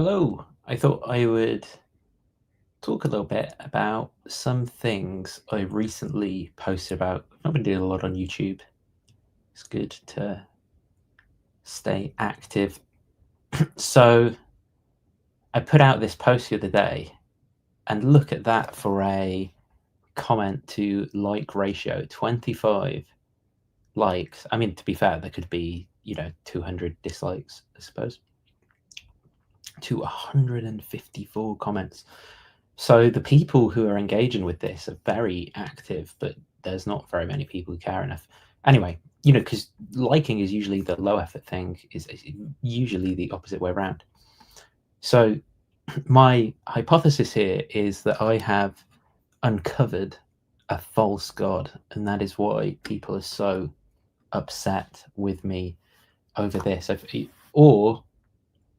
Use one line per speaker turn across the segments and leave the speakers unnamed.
Hello. I thought I would talk a little bit about some things I recently posted about. I've not been doing a lot on YouTube. It's good to stay active. So I put out this post the other day, and look at that for a comment to like ratio 25 likes. I mean, to be fair, there could be, 200 dislikes, I suppose, to 154 comments. So the people who are engaging with this are very active, but there's not very many people who care enough. Anyway, because liking is usually the low effort thing, is usually the opposite way around. So my hypothesis here is that I have uncovered a false god, and that is why people are so upset with me over this. Or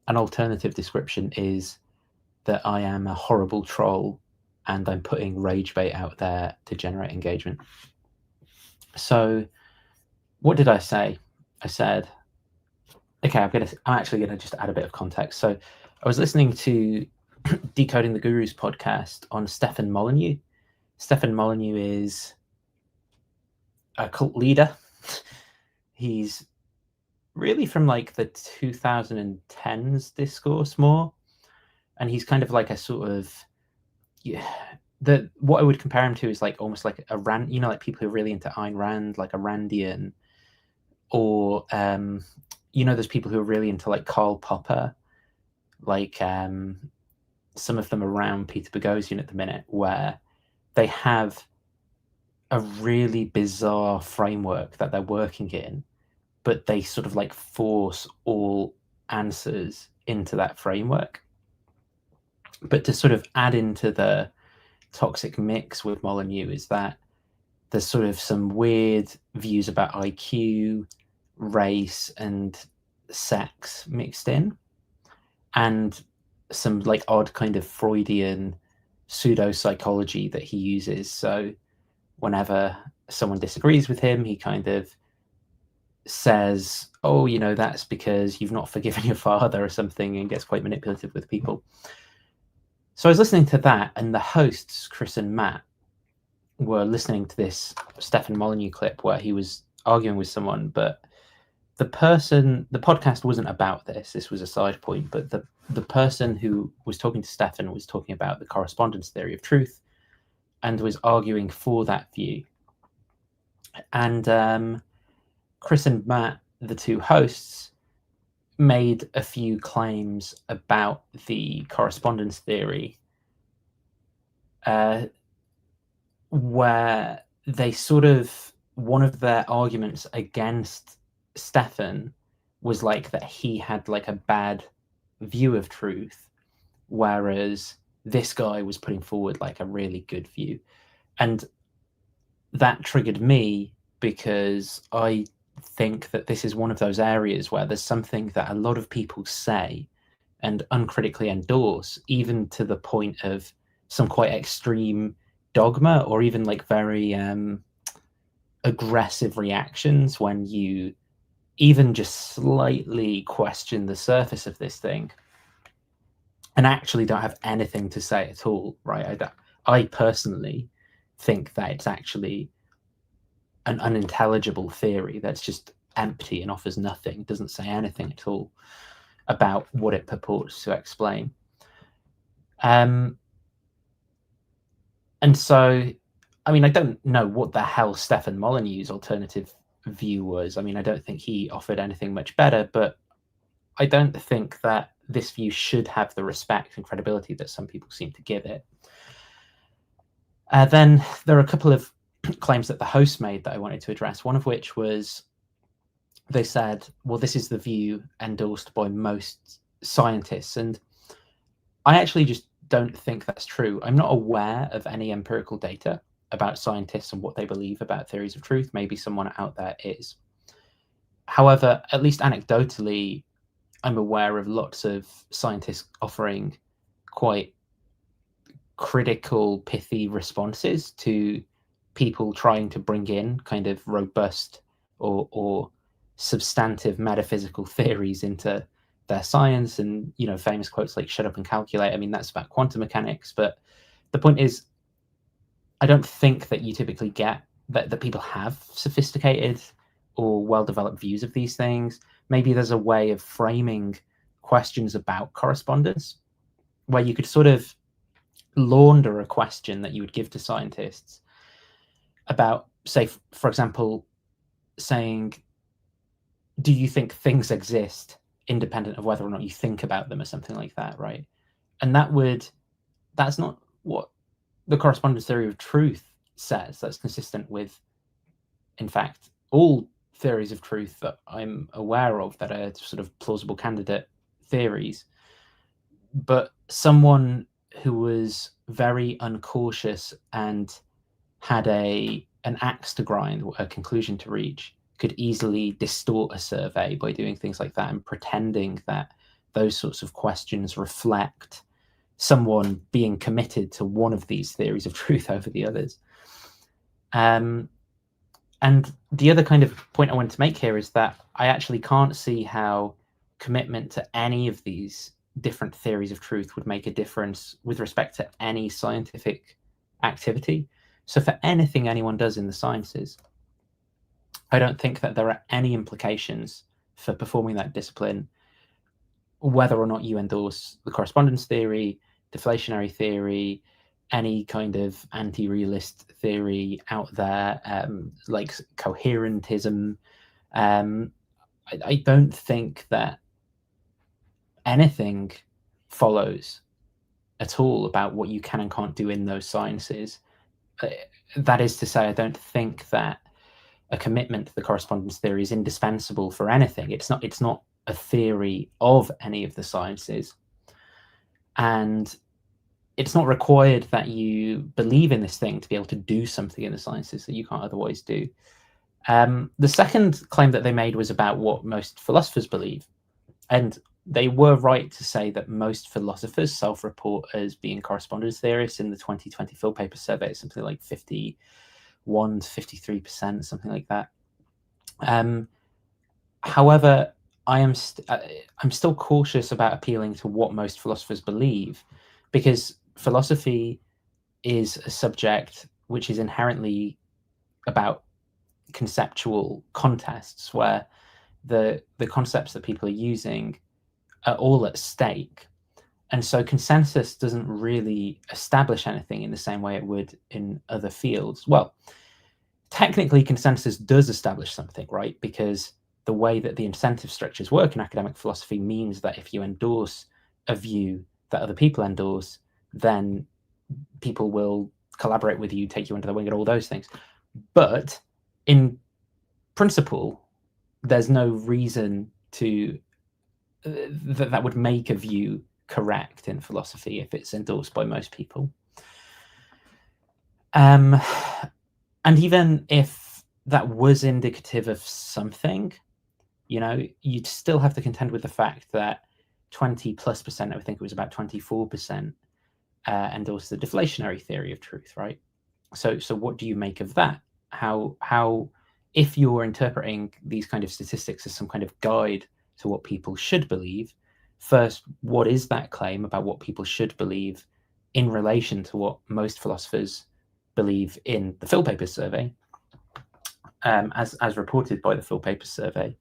an alternative description is that I am a horrible troll and I'm putting rage bait out there to generate engagement. So what did I say? I said, okay, I'm actually gonna just add a bit of context. So I was listening to Decoding the Gurus podcast on Stefan Molyneux. Stefan Molyneux is a cult leader. He's really from like the 2010s discourse more, and he's kind of like a sort of, what I would compare him to is like almost like a Rand, like people who are really into Ayn Rand, like a Randian, or there's people who are really into like Karl Popper, like some of them around Peter Boghossian at the minute, where they have a really bizarre framework that they're working in, but they sort of like force all answers into that framework. But to sort of add into the toxic mix with Molyneux is that there's sort of some weird views about IQ, race, and sex mixed in, and some like odd kind of Freudian pseudo psychology that he uses. So whenever someone disagrees with him, he kind of says, oh, that's because you've not forgiven your father or something, and gets quite manipulative with people. So I was listening to that, and the hosts, Chris and Matt, were listening to this Stefan Molyneux clip where he was arguing with someone, but the podcast wasn't about this. This was a side point, but the person who was talking to Stefan was talking about the correspondence theory of truth and was arguing for that view. And Chris and Matt, the two hosts, made a few claims about the correspondence theory, where they sort of, one of their arguments against Stefan was like that he had like a bad view of truth, whereas this guy was putting forward like a really good view. And that triggered me because I think that this is one of those areas where there's something that a lot of people say and uncritically endorse, even to the point of some quite extreme dogma, or even like very aggressive reactions when you even just slightly question the surface of this thing and actually don't have anything to say at all, right? I personally think that it's actually an unintelligible theory that's just empty and offers nothing, doesn't say anything at all about what it purports to explain. And so, I mean, I don't know what the hell Stefan Molyneux's alternative view was. I mean, I don't think he offered anything much better, but I don't think that this view should have the respect and credibility that some people seem to give it. Then there are a couple of claims that the host made that I wanted to address, one of which was they said, well, this is the view endorsed by most scientists. And I actually just don't think that's true. I'm not aware of any empirical data about scientists and what they believe about theories of truth. Maybe someone out there is. However, at least anecdotally, I'm aware of lots of scientists offering quite critical, pithy responses to people trying to bring in kind of robust or substantive metaphysical theories into their science, and famous quotes like "shut up and calculate." I mean, that's about quantum mechanics, but the point is, I don't think that you typically get that people have sophisticated or well-developed views of these things. Maybe there's a way of framing questions about correspondence where you could sort of launder a question that you would give to scientists about, say, for example, saying, do you think things exist independent of whether or not you think about them, or something like that, right? And that's not what the correspondence theory of truth says. That's consistent with, in fact, all theories of truth that I'm aware of that are sort of plausible candidate theories. But someone who was very uncautious and had an axe to grind, a conclusion to reach, could easily distort a survey by doing things like that and pretending that those sorts of questions reflect someone being committed to one of these theories of truth over the others. And the other kind of point I wanted to make here is that I actually can't see how commitment to any of these different theories of truth would make a difference with respect to any scientific activity. So for anything anyone does in the sciences, I don't think that there are any implications for performing that discipline, whether or not you endorse the correspondence theory, deflationary theory, any kind of anti-realist theory out there, like coherentism. I don't think that anything follows at all about what you can and can't do in those sciences. That is to say, I don't think that a commitment to the correspondence theory is indispensable for anything. It's not a theory of any of the sciences, and it's not required that you believe in this thing to be able to do something in the sciences that you can't otherwise do. The second claim that they made was about what most philosophers believe, and they were right to say that most philosophers self-report as being correspondence theorists. In the 2020 Phil paper survey, it's something like 51 to 53%, something like that. However, I'm still cautious about appealing to what most philosophers believe, because philosophy is a subject which is inherently about conceptual contests where the concepts that people are using are all at stake. And so consensus doesn't really establish anything in the same way it would in other fields. Well, technically consensus does establish something, right? Because the way that the incentive structures work in academic philosophy means that if you endorse a view that other people endorse, then people will collaborate with you, take you under the wing, and all those things. But in principle, there's no reason to that would make a view correct in philosophy if it's endorsed by most people. And even if that was indicative of something, you'd still have to contend with the fact that 20+%, I think it was about 24%, endorse the deflationary theory of truth, right? So what do you make of that? How if you're interpreting these kind of statistics as some kind of guide to what people should believe, first, what is that claim about what people should believe in relation to what most philosophers believe in the Phil Papers survey, as reported by the Phil Papers survey?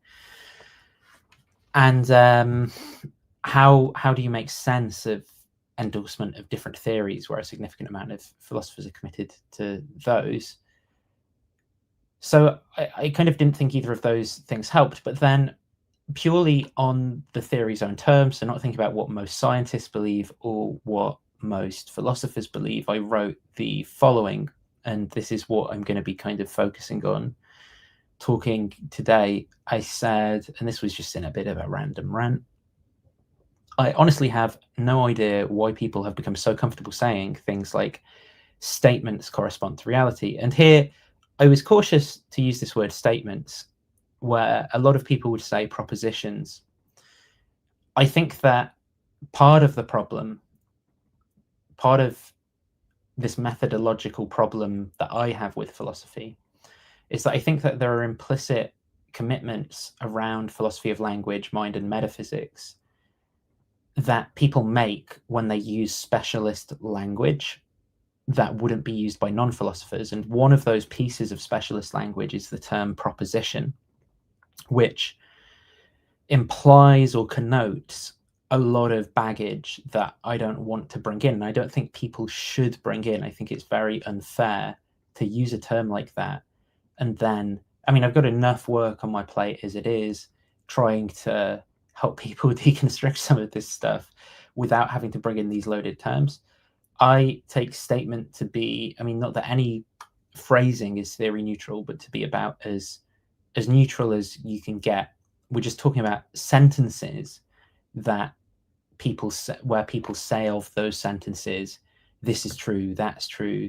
And how do you make sense of endorsement of different theories where a significant amount of philosophers are committed to those? So I kind of didn't think either of those things helped, but then purely on the theory's own terms, so not thinking about what most scientists believe or what most philosophers believe, I wrote the following, and this is what I'm going to be kind of focusing on talking today. I said, and this was just in a bit of a random rant, I honestly have no idea why people have become so comfortable saying things like statements correspond to reality. And here I was cautious to use this word statements, where a lot of people would say propositions. I think that part of the problem, part of this methodological problem that I have with philosophy, is that I think that there are implicit commitments around philosophy of language, mind, and metaphysics that people make when they use specialist language that wouldn't be used by non-philosophers. And one of those pieces of specialist language is the term proposition, which implies or connotes a lot of baggage that I don't want to bring in. And I don't think people should bring in. I think it's very unfair to use a term like that. And then, I mean, I've got enough work on my plate as it is, trying to help people deconstruct some of this stuff without having to bring in these loaded terms. I take statement to be, I mean, not that any phrasing is theory neutral, but to be about as neutral as you can get. We're just talking about sentences that people say, where people say of those sentences, this is true, that's true.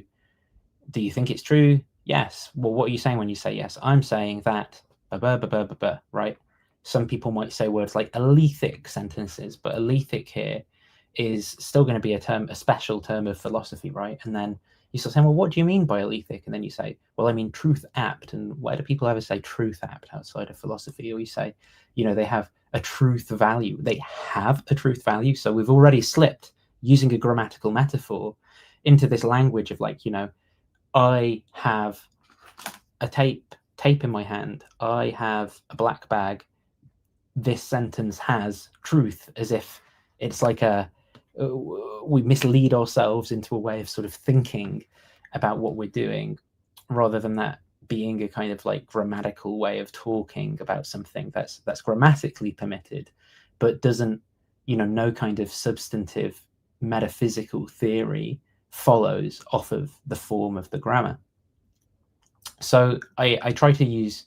Do you think it's true? Yes. Well, what are you saying when you say yes? I'm saying that, right? Some people might say words like alethic sentences, but alethic here is still going to be a term, a special term of philosophy, right? And then you start saying, well, what do you mean by alethic? And then you say, well, I mean truth apt. And where do people ever say truth apt outside of philosophy? Or you say, you know, they have a truth value. They have a truth value. So we've already slipped, using a grammatical metaphor, into this language of like, you know, I have a tape in my hand. I have a black bag. This sentence has truth, as if it's like we mislead ourselves into a way of sort of thinking about what we're doing, rather than that being a kind of like grammatical way of talking about something that's grammatically permitted, but doesn't, you know, no kind of substantive metaphysical theory follows off of the form of the grammar. So I try to use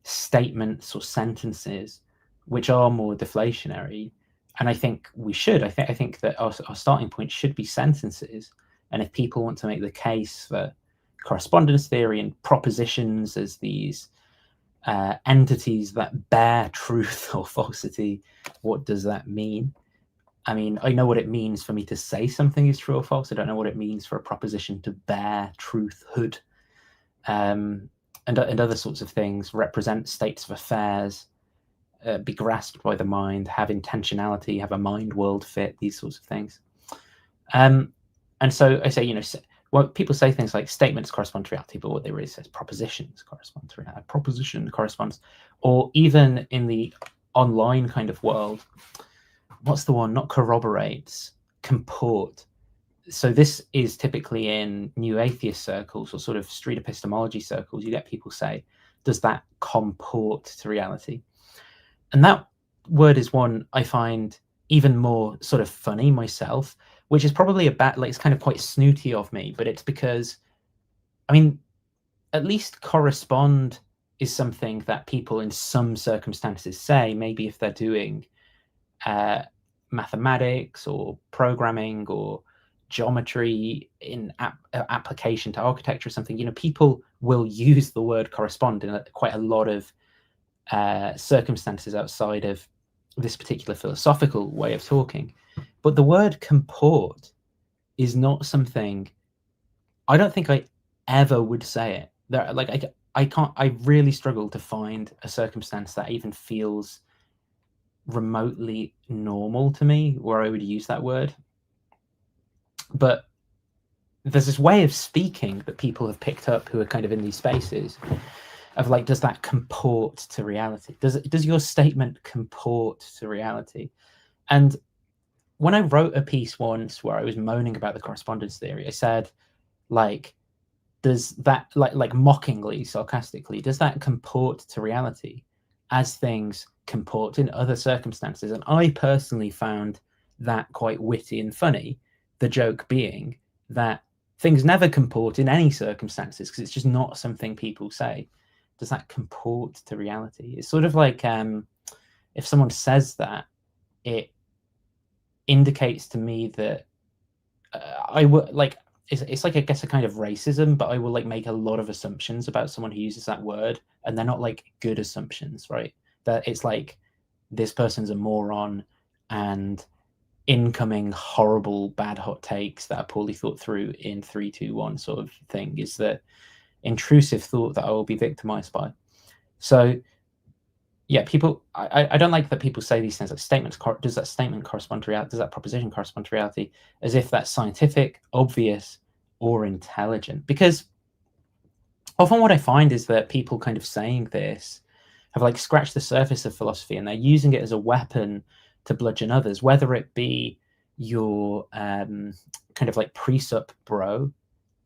statements or sentences which are more deflationary, and I think we should. I think that our starting point should be sentences. And if people want to make the case for correspondence theory and propositions as these entities that bear truth or falsity, what does that mean? I mean, I know what it means for me to say something is true or false. I don't know what it means for a proposition to bear truthhood, and other sorts of things, represent states of affairs, be grasped by the mind, have intentionality, have a mind-world fit, these sorts of things. And so I say, you know, well, people say things like statements correspond to reality, but what they really say is propositions correspond to reality. Proposition corresponds, or even in the online kind of world, what's the one? Not corroborates, comport. So this is typically in new atheist circles or sort of street epistemology circles. You get people say, does that comport to reality? And that word is one I find even more sort of funny myself, which is probably like, it's kind of quite snooty of me, but it's because, I mean, at least correspond is something that people in some circumstances say, maybe if they're doing mathematics or programming or geometry in application to architecture or something, you know, people will use the word correspond in quite a lot of circumstances outside of this particular philosophical way of talking. But the word comport is not something, I don't think I ever would say it. There, like I really struggle to find a circumstance that even feels remotely normal to me where I would use that word. But there's this way of speaking that people have picked up who are kind of in these spaces of like, does that comport to reality? Does your statement comport to reality? And when I wrote a piece once where I was moaning about the correspondence theory, I said, like, does that, like mockingly, sarcastically, does that comport to reality as things comport in other circumstances? And I personally found that quite witty and funny. The joke being that things never comport in any circumstances because it's just not something people say. Does that comport to reality? It's sort of like if someone says that, it indicates to me that I would like, it's like, I guess, a kind of racism, but I will like make a lot of assumptions about someone who uses that word, and they're not like good assumptions, right? That it's like, this person's a moron, and incoming horrible bad hot takes that are poorly thought through in 3, 2, 1 sort of thing is the intrusive thought that I will be victimized by. So yeah, people. I don't like that people say these things like statements. Does that statement correspond to reality? Does that proposition correspond to reality? As if that's scientific, obvious, or intelligent. Because often what I find is that people kind of saying this have like scratched the surface of philosophy, and they're using it as a weapon to bludgeon others, whether it be your kind of like presup bro,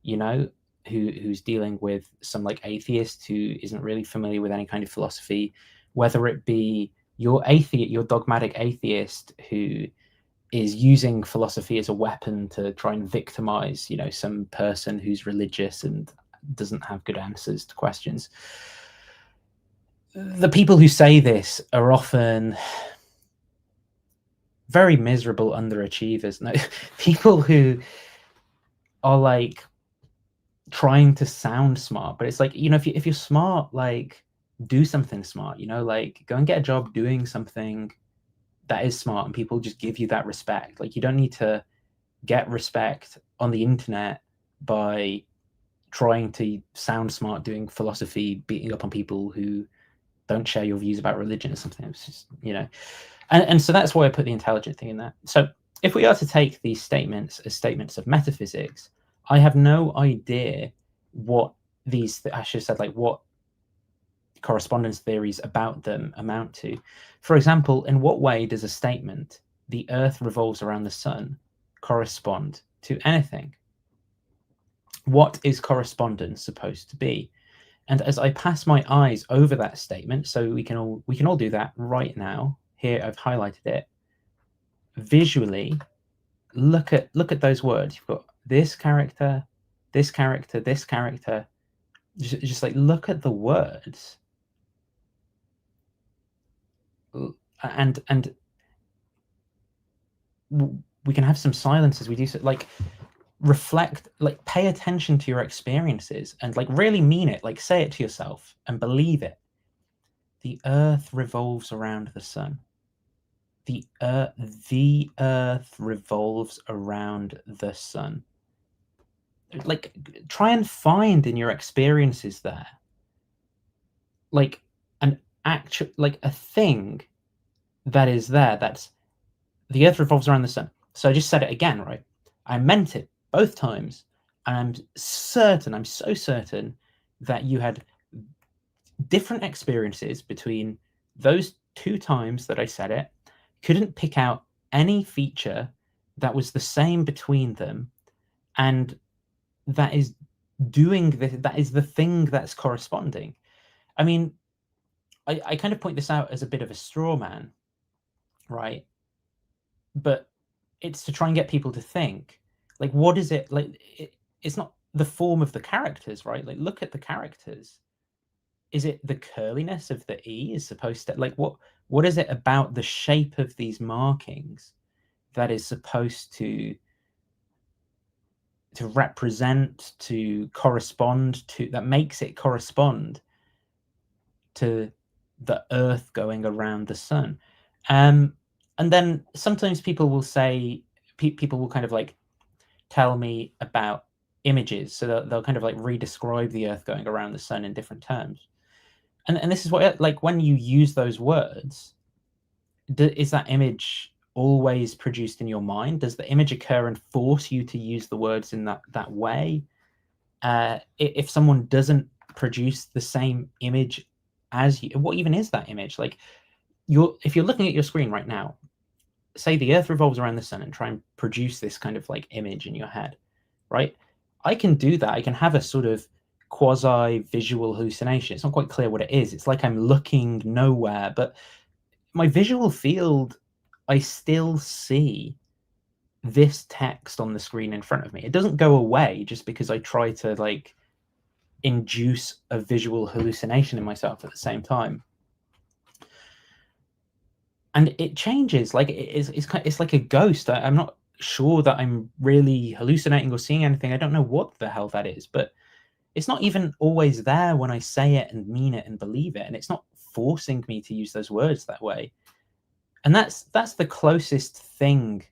you know, who's dealing with some like atheist who isn't really familiar with any kind of philosophy, whether it be your atheist, your dogmatic atheist who is using philosophy as a weapon to try and victimize, you know, some person who's religious and doesn't have good answers to questions. The people who say this are often very miserable underachievers. No, people who are like trying to sound smart, but it's like, you know, if you're smart, like do something smart, you know, like go and get a job doing something that is smart, and people just give you that respect. Like you don't need to get respect on the internet by trying to sound smart doing philosophy, beating up on people who don't share your views about religion or something. It's just, you know, and so that's why I put the intelligent thing in there. So if we are to take these statements as statements of metaphysics, I have no idea what these, I should have said, like what correspondence theories about them amount to. For example, in what way does a statement, the earth revolves around the sun, correspond to anything? What is correspondence supposed to be? And as I pass my eyes over that statement, so we can all do that right now. Here I've highlighted it. Visually, look at those words. You've got this character, this character, this character. Just like look at the words, and we can have some silence as we do so. Like reflect, like pay attention to your experiences and like really mean it. Like say it to yourself and believe it. The earth revolves around the sun. The earth revolves around the sun. Like try and find in your experiences there like an actual, like a thing that is there, that's the earth revolves around the sun. So I just said it again, right? I meant it both times, and I'm so certain that you had different experiences between those two times that I said it, couldn't pick out any feature that was the same between them, and that is that is the thing that's corresponding. I mean, I kind of point this out as a bit of a straw man, right? But it's to try and get people to think, like, what is it like? It's not the form of the characters, right? Like, look at the characters. Is it the curliness of the E is supposed to, like, what is it about the shape of these markings that is supposed to represent, to correspond to, that makes it correspond to the earth going around the sun? And then sometimes people will say, people will kind of like tell me about images, so they'll kind of like redescribe the earth going around the sun in different terms. And this is what, like, when you use those words, is that image always produced in your mind? Does the image occur and force you to use the words in that way? If someone doesn't produce the same image as you, what even is that image? Like, if you're looking at your screen right now, say the earth revolves around the sun, and try and produce this kind of like image in your head, right? I can do that. I can have a sort of quasi visual hallucination. It's not quite clear what it is. It's like I'm looking nowhere, but my visual field, I still see this text on the screen in front of me. It doesn't go away just because I try to like induce a visual hallucination in myself at the same time. And it changes, like it's like a ghost. I'm not sure that I'm really hallucinating or seeing anything. I don't know what the hell that is, but it's not even always there when I say it and mean it and believe it, and it's not forcing me to use those words that way. And that's the closest thing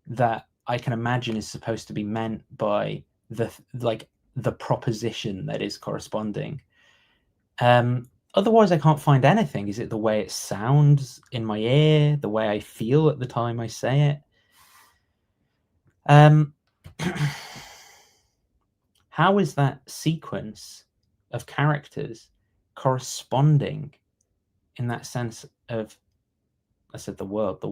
that I can imagine is supposed to be meant by the proposition that is corresponding. otherwise I can't find anything. Is it the way it sounds in my ear, the way I feel at the time I say it? How is that sequence of characters corresponding in that sense of, I said the world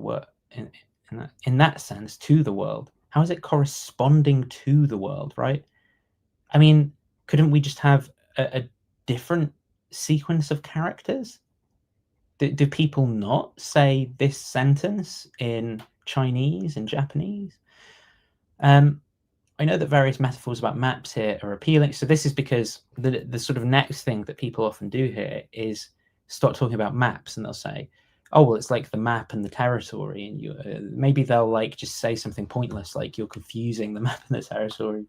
in that sense to the world? How is it corresponding to the world, right? I mean, couldn't we just have a different sequence of characters? Do people not say this sentence in Chinese and Japanese? I know that various metaphors about maps here are appealing. So this is because the sort of next thing that people often do here is start talking about maps, and they'll say, "Oh, well, it's like the map and the territory," and you maybe they'll like just say something pointless like you're confusing the map and the territory.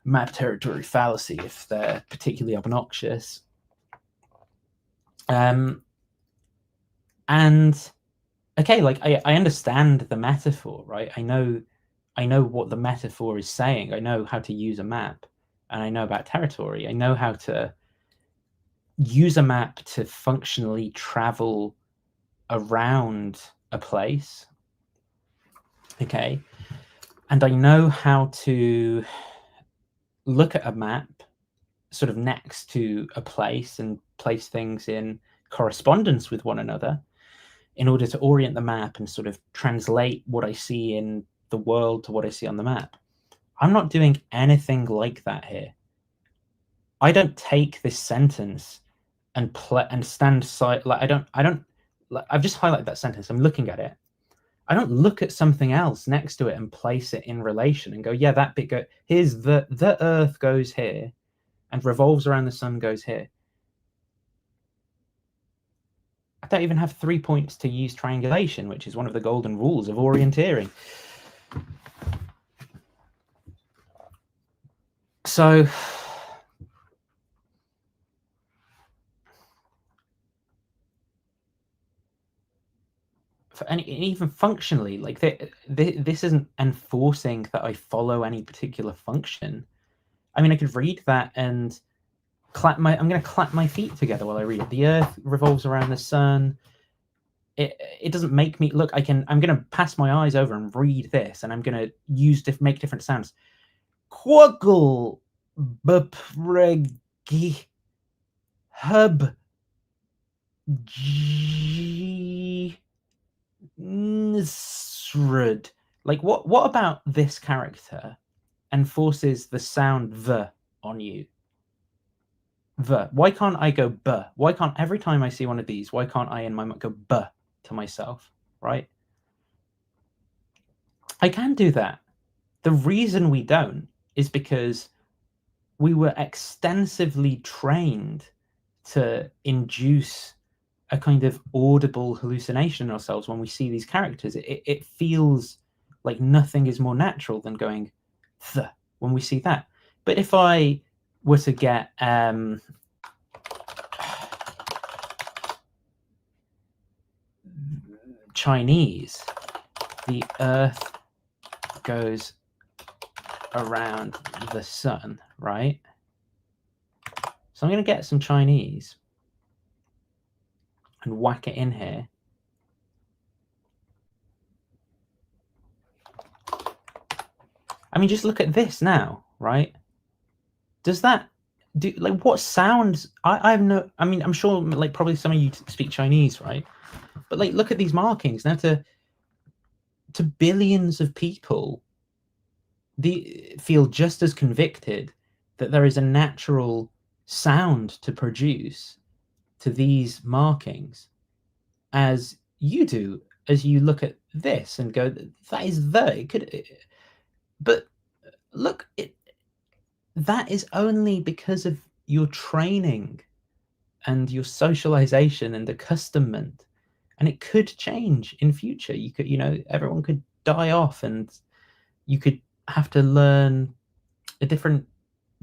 Map territory fallacy if they're particularly obnoxious. And okay, like I understand the metaphor, right? I know what the metaphor is saying. I know how to use a map, and I know about territory. I know how to use a map to functionally travel around a place. Okay. And I know how to look at a map sort of next to a place and place things in correspondence with one another in order to orient the map and sort of translate what I see in the world to what I see on the map. I'm not doing anything like that here. I don't take this sentence and stand side, like I've just highlighted that sentence. I'm looking at it. I don't look at something else next to it and place it in relation and go, yeah, that bit here's the Earth goes here and revolves around the sun goes here. I don't even have 3 points to use triangulation, which is one of the golden rules of orienteering. So and even functionally, like this isn't enforcing that I follow any particular function. I mean, I could read that and I'm going to clap my feet together while I read it. The Earth revolves around the sun. It doesn't make me look. I'm going to pass my eyes over and read this, and I'm going to make different sounds. Quaggle bupregi hub g Nisrud. Like what about this character enforces the sound the on you? The. Why can't I go b? Why can't every time I see one of these, why can't I in my mind go b to myself, right? I can do that. The reason we don't is because we were extensively trained to induce a kind of audible hallucination in ourselves when we see these characters. It feels like nothing is more natural than going th when we see that. But if I were to get Chinese, the Earth goes around the sun, right? So I'm going to get some Chinese and whack it in here. I mean, just look at this now, right? Does that do, like, what sounds? I have no, I mean, I'm sure like probably some of you speak Chinese, right? But like, look at these markings now. To billions of people, feel just as convicted that there is a natural sound to produce to these markings as you do, as you look at this and go, that is it could, but look, that is only because of your training and your socialization and accustomment, and it could change in future. You could, everyone could die off and you could have to learn a different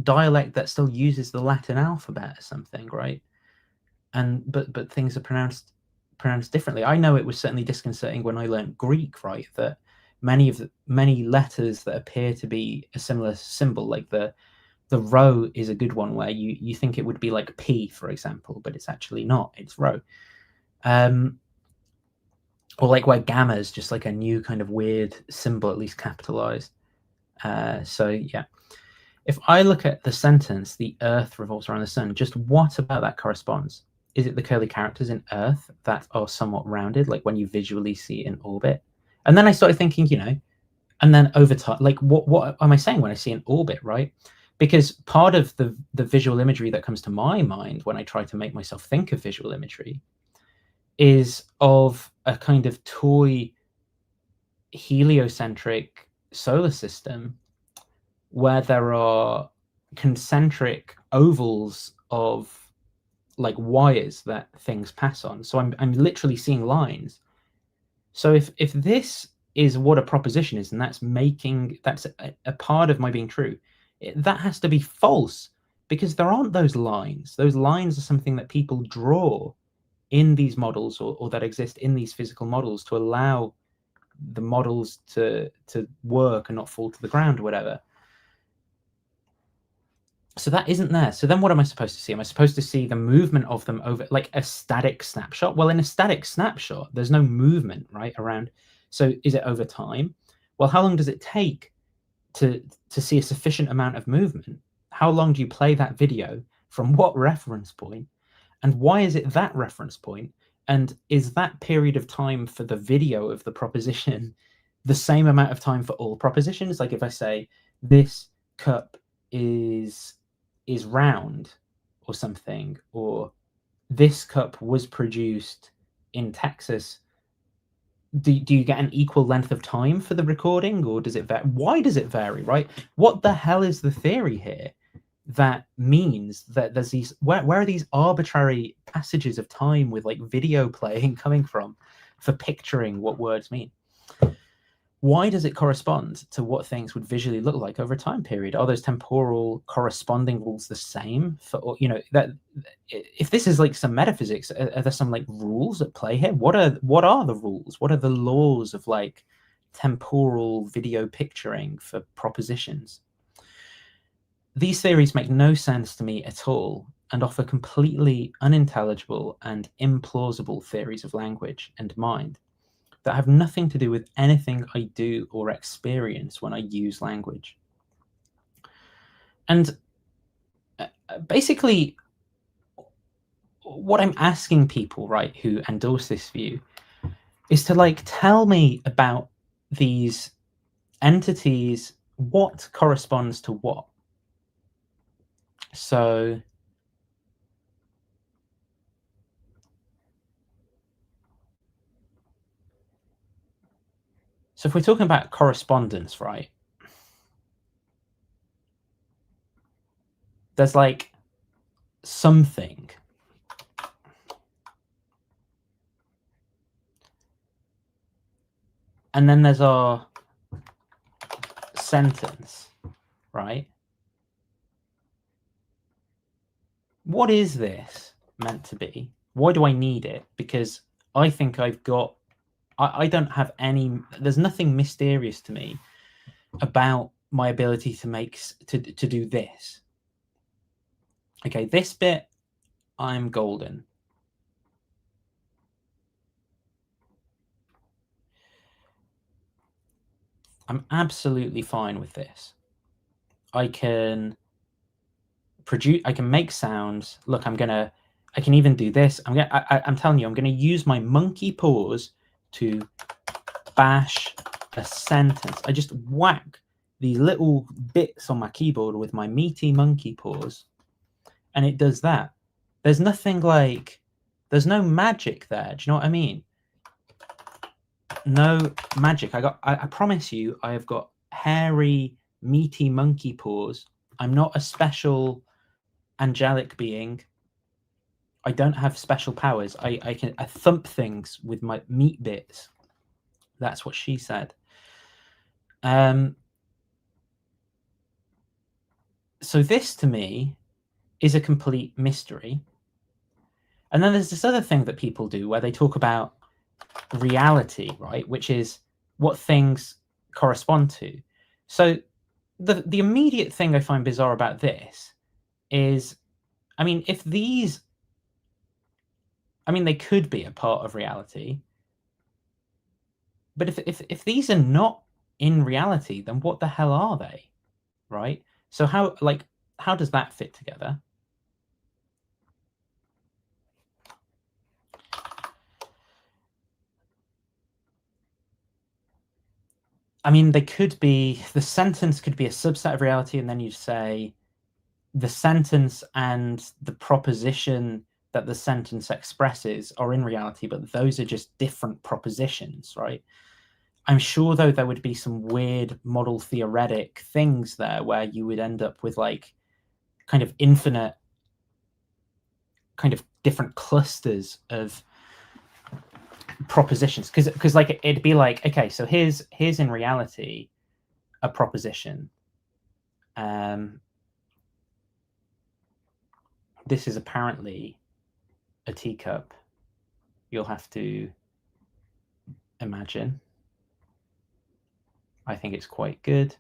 dialect that still uses the Latin alphabet or something, right? And but things are pronounced differently. I know it was certainly disconcerting when I learned Greek, right? That many letters that appear to be a similar symbol, like the the rho is a good one, where you think it would be like P, for example, but it's actually not, it's rho. Or like where gamma is just like a new kind of weird symbol, at least capitalized. So yeah, if I look at the sentence, the Earth revolves around the sun, just what about that corresponds? Is it the curly characters in Earth that are somewhat rounded, like when you visually see it in orbit? And then I started thinking, and then over time, like what am I saying when I see an orbit, right? Because part of the visual imagery that comes to my mind when I try to make myself think of visual imagery is of a kind of toy heliocentric solar system where there are concentric ovals of like wires that things pass on. So I'm literally seeing lines. So if this is what a proposition is, and that's a part of my being true, that has to be false, because there aren't those lines. Those lines are something that people draw in these models, or that exist in these physical models to allow the models to work and not fall to the ground or whatever. So that isn't there. So then what am I supposed to see? Am I supposed to see the movement of them over like a static snapshot? Well, in a static snapshot, there's no movement, right, around. So is it over time? Well, how long does it take to see a sufficient amount of movement? How long do you play that video? From what reference point? And why is it that reference point? And is that period of time for the video of the proposition the same amount of time for all propositions? Like if I say this cup is round or something, or this cup was produced in Texas, do you get an equal length of time for the recording, or does it vary? Why does it vary, right? What the hell is the theory here that means that there's these, where are these arbitrary passages of time with like video playing coming from for picturing what words mean? Why does it correspond to what things would visually look like over a time period? Are those temporal corresponding rules the same for, that if this is like some metaphysics, are there some like rules at play here? What are the rules? What are the laws of like temporal video picturing for propositions? These theories make no sense to me at all, and offer completely unintelligible and implausible theories of language and mind that have nothing to do with anything I do or experience when I use language. And basically, what I'm asking people, right, who endorse this view, is to like tell me about these entities, what corresponds to what. So if we're talking about correspondence, right, there's like something, and then there's our sentence, right? What is this meant to be? Why do I need it? Because I think I've got, I don't have any, there's nothing mysterious to me about my ability to do this. Okay, this bit, I'm golden. I'm absolutely fine with this. I can produce, I can make sounds. Look, I can even do this. I'm telling you, I'm gonna use my monkey paws to bash a sentence. I just whack these little bits on my keyboard with my meaty monkey paws, and it does that. There's nothing like, there's no magic there. Do you know what I mean? No magic. I promise you, I have got hairy, meaty monkey paws. I'm not a special angelic being. I don't have special powers. I thump things with my meat bits. That's what she said. So this to me is a complete mystery. And then there's this other thing that people do where they talk about reality, right? Which is what things correspond to. So the immediate thing I find bizarre about this is, I mean, if these, I mean, they could be a part of reality, but if these are not in reality, then what the hell are they, right? So how does that fit together? I mean, they could be, the sentence could be a subset of reality, and then you say the sentence and the proposition that the sentence expresses are in reality, but those are just different propositions, right? I'm sure, though, there would be some weird model theoretic things there where you would end up with like kind of infinite kind of different clusters of propositions, because like it'd be like, okay, so here's in reality a proposition. This is apparently a teacup. You'll have to imagine. I think it's quite good,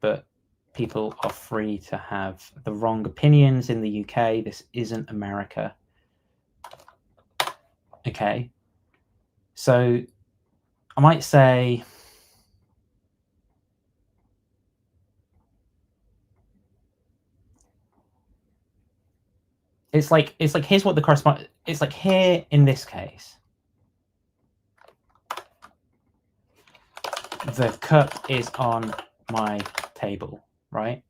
but people are free to have the wrong opinions in the UK. This isn't America. Okay. So I might say, it's like here's what the correspond. It's like here in this case, the cup is on my table, right?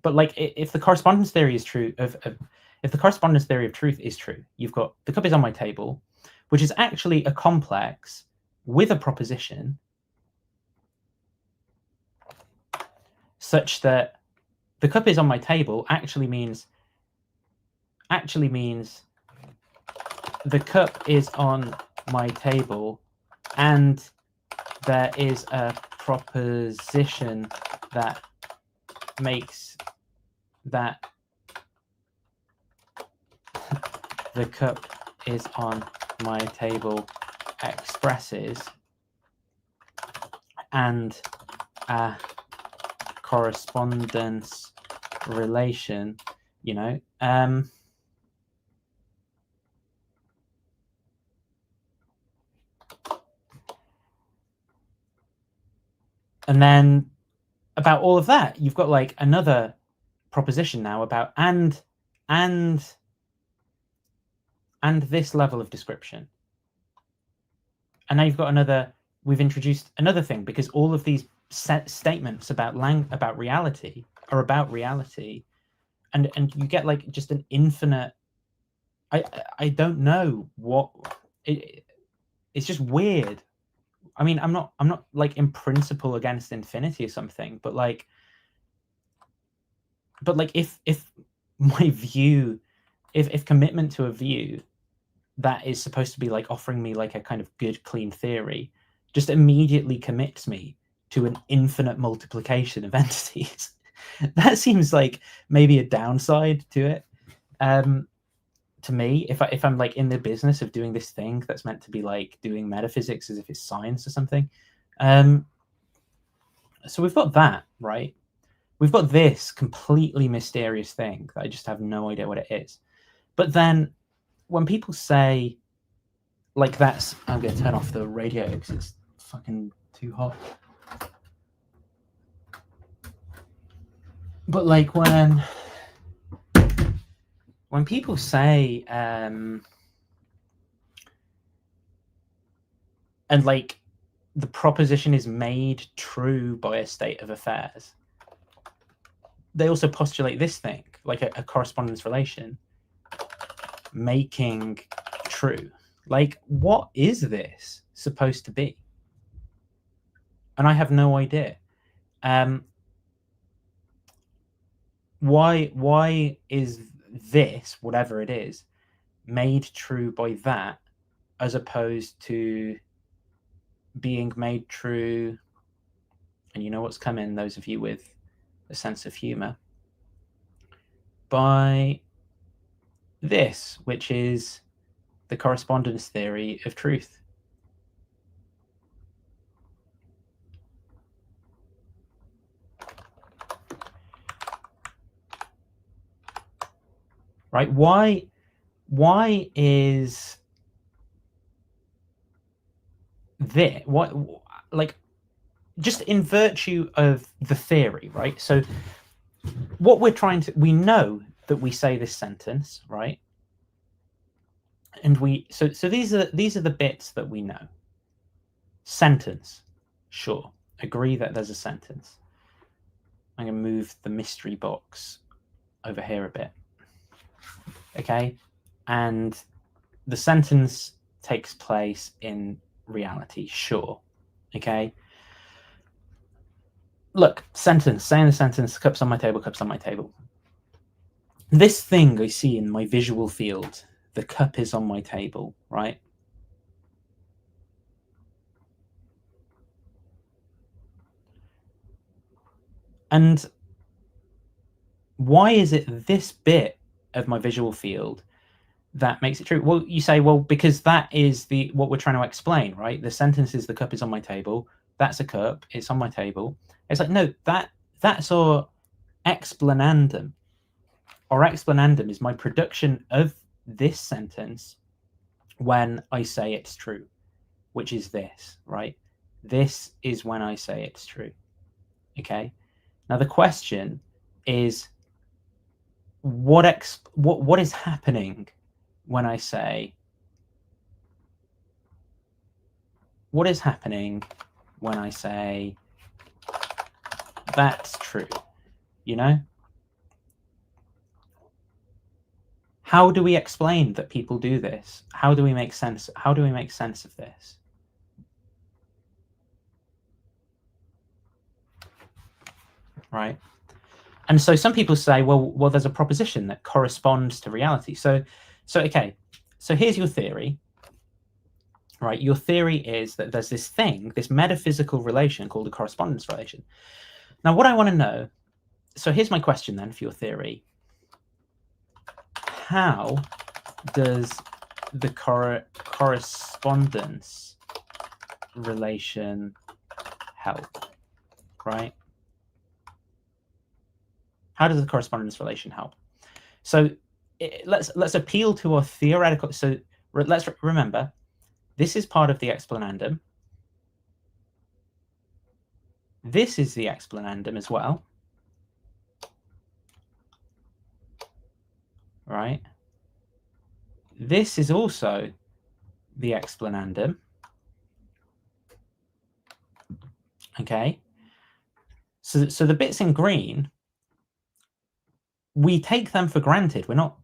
But like if the correspondence theory is true, if the correspondence theory of truth is true, you've got the cup is on my table, which is actually a complex with a proposition such that the cup is on my table actually means the cup is on my table and there is a proposition that makes that the cup is on my table expresses and a correspondence relation, you know. And then about all of that, you've got like another proposition now about and this level of description. And now you've got another, we've introduced another thing, because all of these statements about reality are about reality, and you get like just an infinite, I don't know what it's just weird. I mean, I'm not like in principle against infinity or something, but like if my view, if commitment to a view that is supposed to be like offering me like a kind of good clean theory just immediately commits me to an infinite multiplication of entities, that seems like maybe a downside to it. To me, if I'm like in the business of doing this thing that's meant to be like doing metaphysics as if it's science or something. So we've got that, right? We've got this completely mysterious thing that I just have no idea what it is. But then when people say like that's, I'm going to turn off the radio because it's fucking too hot. But like when people say and like the proposition is made true by a state of affairs, they also postulate this thing, like a correspondence relation making true. Like, what is this supposed to be? And I have no idea. Why is this, whatever it is, made true by that, as opposed to being made true, and you know what's coming, those of you with a sense of humor, by this, which is the correspondence theory of truth. right? Why is this what, like, just in virtue of the theory, right? So what we're trying to, we know that we say this sentence, right? And so these are the bits that we know. Sentence, sure, agree that there's a sentence. I'm going to move the mystery box over here a bit, okay? And the sentence takes place in reality, sure, okay? Look, sentence, saying the sentence, cups on my table, cups on my table. This thing I see in my visual field, the cup is on my table, right? And why is it this bit of my visual field that makes it true? Well, you say, well, because that is what we're trying to explain, right? The sentence is the cup is on my table. That's a cup. It's on my table. It's like, no, that's our explanandum. Our explanandum is my production of this sentence when I say it's true, which is this, right? This is when I say it's true. Okay. Now the question is, what is happening when I say, what is happening when I say that's true? You know? How do we explain that people do this? How do we make sense? How do we make sense of this? Right? And so some people say, well, there's a proposition that corresponds to reality. So okay. So here's your theory. Right? Your theory is that there's this thing, this metaphysical relation called a correspondence relation. Now, what I want to know, so here's my question then for your theory. How does the correspondence relation help, right? How does the correspondence relation help? So let's appeal to our theoretical, so let's remember, this is part of the explanandum. This is the explanandum as well, right? This is also the explanandum. Okay. So the bits in green, we take them for granted. We're not,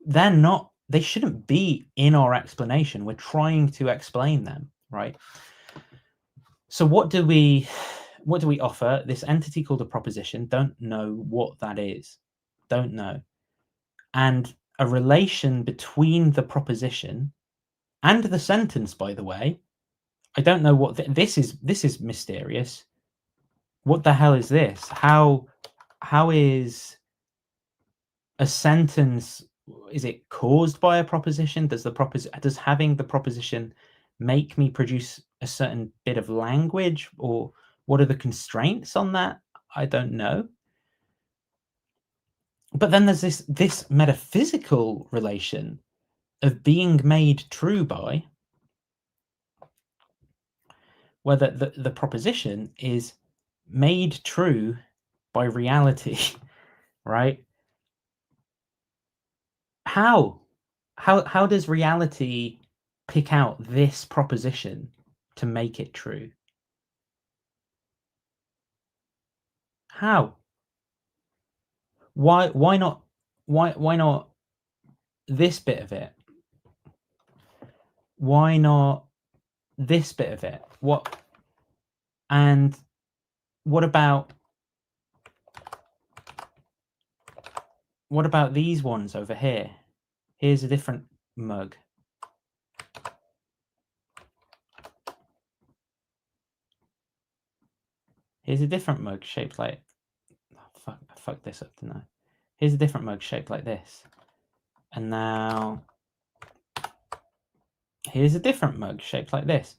they're not, they shouldn't be in our explanation. We're trying to explain them, right? So what do we offer? This entity called a proposition, don't know what that is. Don't know. And a relation between the proposition and the sentence, by the way. I don't know what this is. This is mysterious. What the hell is this? How is a sentence, is it caused by a proposition? Does having the proposition make me produce a certain bit of language, or what are the constraints on that? I don't know. But then there's this metaphysical relation of being made true by, where the proposition is made true by reality, right? How does reality pick out this proposition to make it true? How? Why not this bit of it? Why not this bit of it? What, and what about these ones over here? Here's a different mug. Here's a different mug shaped like, oh, I fucked this up, didn't I? Here's a different mug shaped like this. And now here's a different mug shaped like this.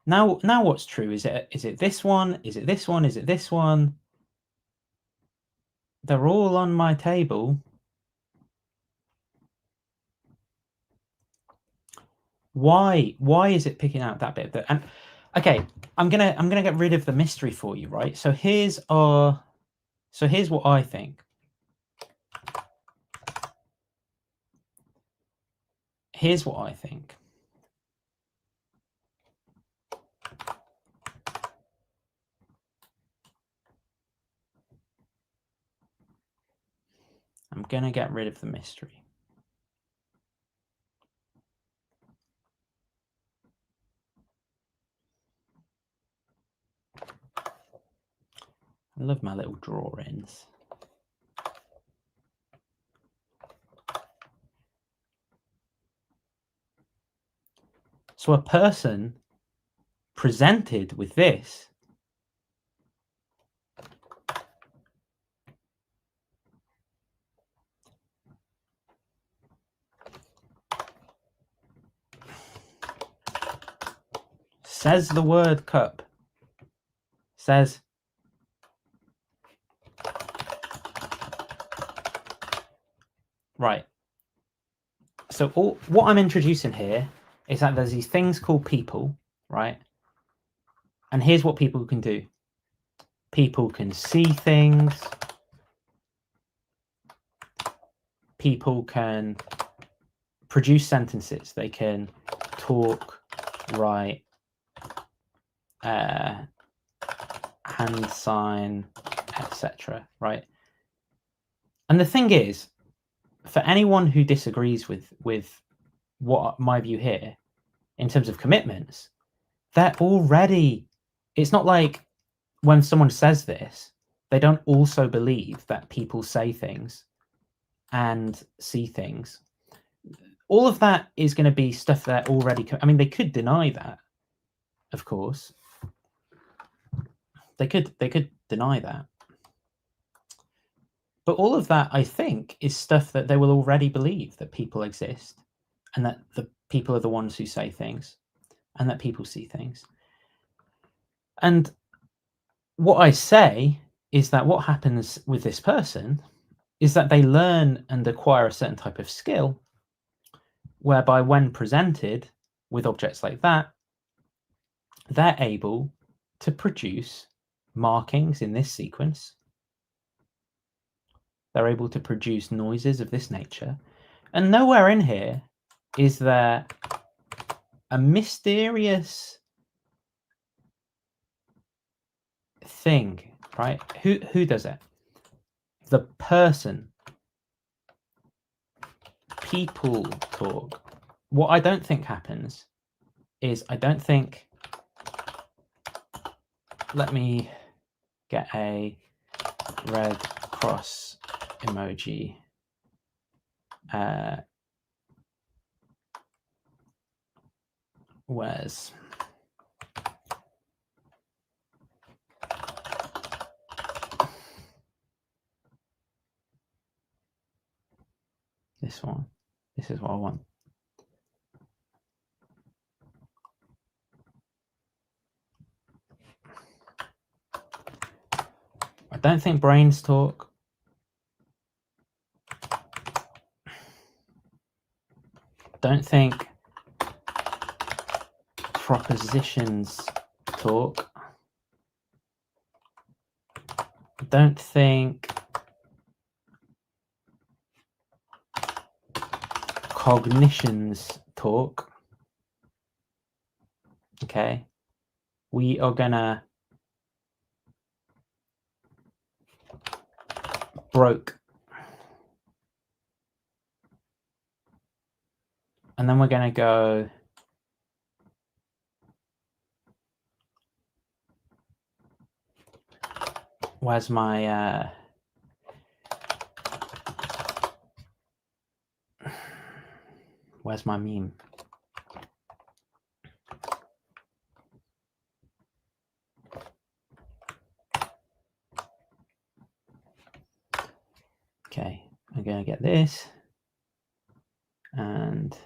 Now what's true? Is it this one? Is it this one? Is it this one? They're all on my table. Why is it picking out that bit? And okay, I'm gonna get rid of the mystery for you, right? So here's what I think. Here's what I think. I'm gonna get rid of the mystery. I love my little drawings. So a person presented with this says the word cup, says right. So what I'm introducing here is that there's these things called people, right? And here's what people can do. People can see things. People can produce sentences. They can talk, write, hand sign, etc. Right? And the thing is, for anyone who disagrees with what my view here in terms of commitments, they're already. It's not like when someone says this, they don't also believe that people say things and see things. All of that is going to be stuff that already. I mean, they could deny that, of course. They could deny that, but all of that, I think, is stuff that they will already believe, that people exist, and that the people are the ones who say things, and that people see things. And what I say is that what happens with this person is that they learn and acquire a certain type of skill whereby when presented with objects like that, they're able to produce markings in this sequence. They're able to produce noises of this nature. And nowhere in here is there a mysterious thing, right? Who does it? The person. People talk. What I don't think happens is I don't think. Let me get a red cross emoji. Where's this one? This is what I want. I don't think brains talk. Don't think propositions talk. Don't think cognitions talk. Okay, we are gonna broke, and then we're gonna go where's my meme? Okay, I'm gonna get this, and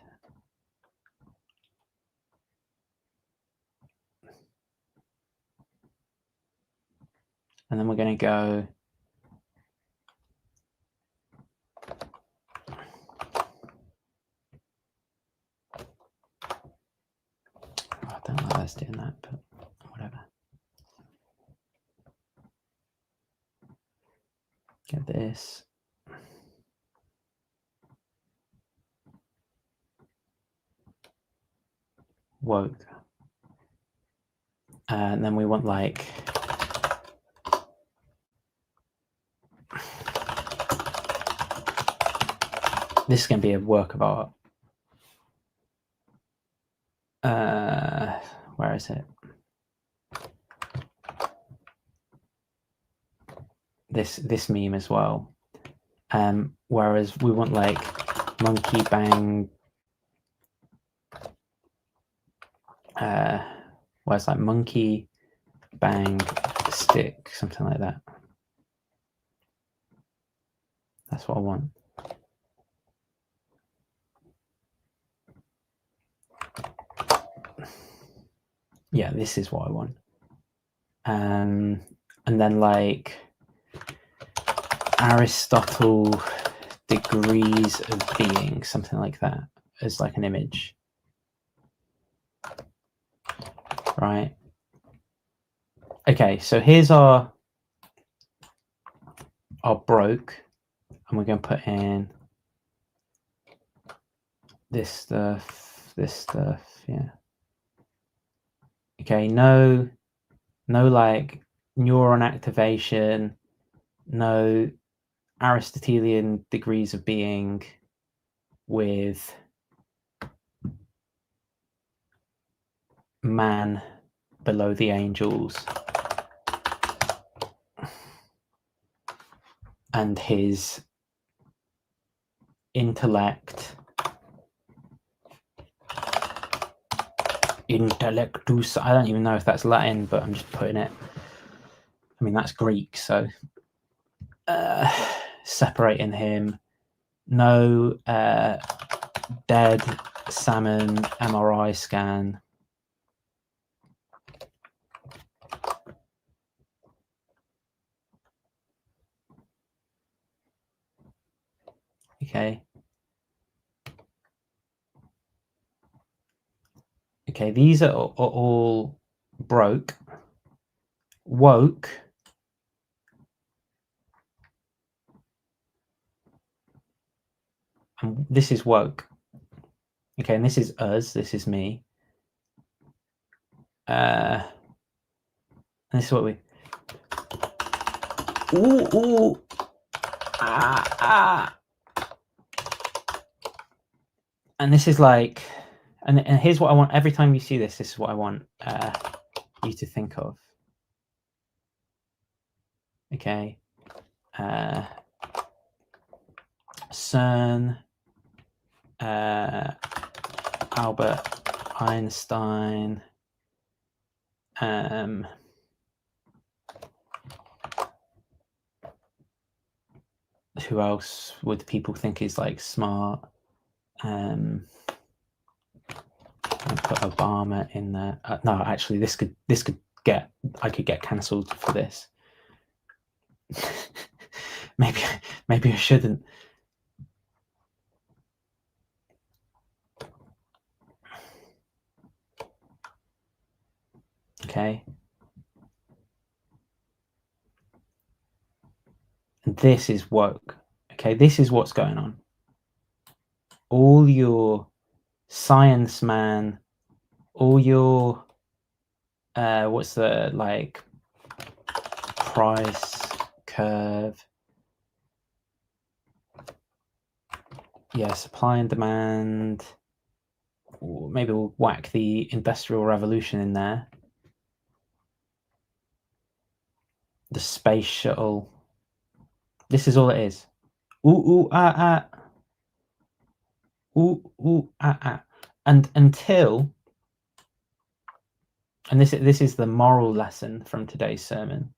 then we're gonna go that's doing that, but whatever. Get this. Woke. And then we want like this is going to be a work of art. Where is it? This meme as well. Whereas we want like monkey bang. Where's like monkey bang stick, something like that. That's what I want. Yeah, this is what I want. And then like Aristotle degrees of being, something like that, as like an image. Right. Okay, so here's our broke, and we're going to put in this stuff, yeah. Okay, no like neuron activation, no Aristotelian degrees of being with man below the angels and his intellectus. I don't even know if that's Latin, but I'm just putting it. I mean, that's Greek, so separating him. No dead salmon MRI scan. Okay, these are all broke. Woke. And this is woke. Okay, and this is us. This is me. And this is what we. Ooh. And this is like, and here's what I want. Every time you see this, this is what I want you to think of. Okay. CERN, Albert Einstein, who else would people think is like smart? I'll put Obama in there. No, actually, this could get, I could get cancelled for this. maybe I shouldn't. Okay. And this is woke. Okay, this is what's going on. All your science man, all your what's the like price curve? Yeah, supply and demand. Or maybe we'll whack the Industrial Revolution in there. The space shuttle. This is all it is. Ooh, ah. Ooh, ah. And until, and this is the moral lesson from today's sermon,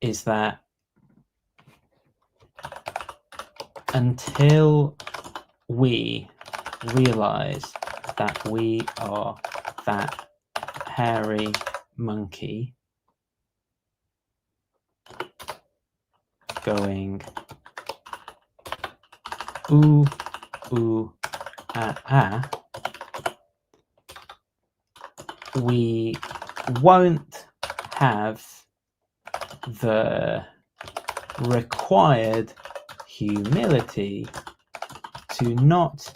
is that until we realize that we are that hairy monkey going ooh, ah, we won't have the required humility to not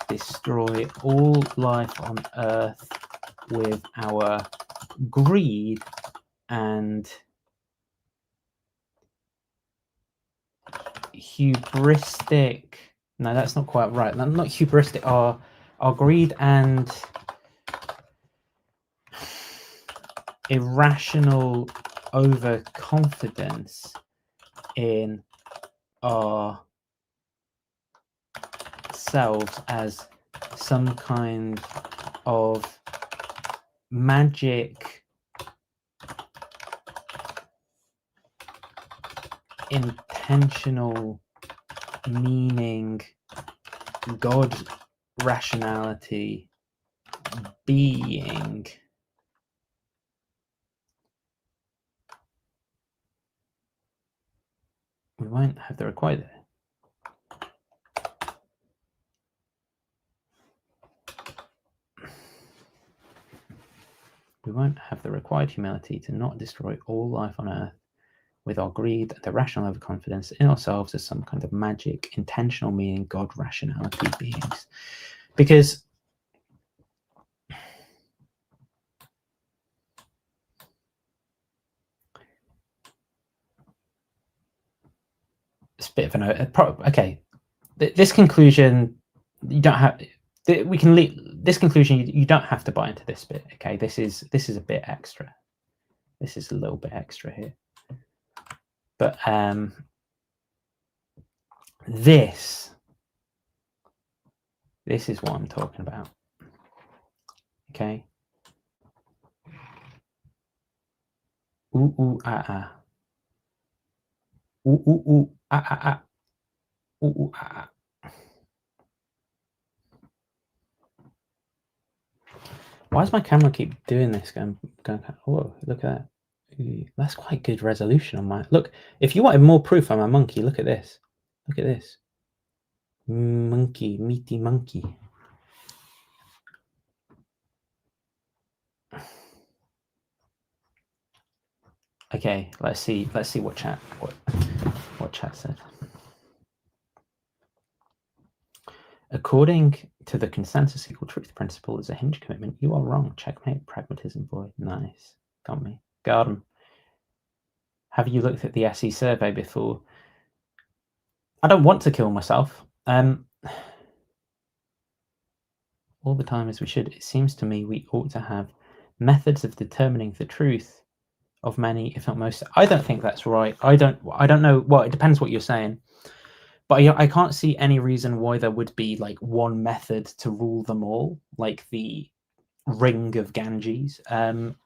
destroy all life on Earth with our greed and hubristic. No, that's not quite right. Not hubristic. Our greed and irrational overconfidence in ourselves as some kind of magic intentional meaning God rationality being we won't have the required. We won't have the required humility to not destroy all life on Earth with our greed and irrational overconfidence in ourselves as some kind of magic, intentional meaning, God rationality beings. Because it's a bit of okay. This conclusion, you don't have. We can leave this conclusion. You don't have to buy into this bit. Okay, this is a bit extra. This is a little bit extra here. But this is what I'm talking about. Okay. Ooh ooh ah ah. Ooh ooh ooh ah ah ah. Ooh ooh ah ah. Why does my camera keep doing this? Going. Oh, look at that. That's quite good resolution on my. Look, if you wanted more proof I'm a monkey, look at this. Look at this. Monkey, meaty monkey. Okay, let's see what chat said. According to the consensus equal truth principle as a hinge commitment, you are wrong. Checkmate, pragmatism, boy. Nice. Got me. Got him. Have you looked at the SE survey before? I don't want to kill myself. All the time as we should. It seems to me we ought to have methods of determining the truth of many, if not most. I don't think that's right. I don't know. Well, it depends what you're saying. But I can't see any reason why there would be like one method to rule them all, like the ring of Ganges. Ganges,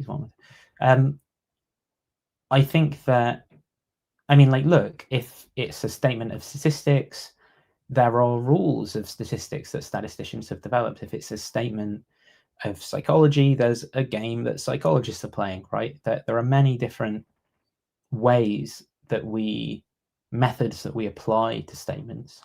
one. I think that, I mean, like, look, if it's a statement of statistics, there are rules of statistics that statisticians have developed. If it's a statement of psychology, there's a game that psychologists are playing, right? There are many different ways that methods that we apply to statements.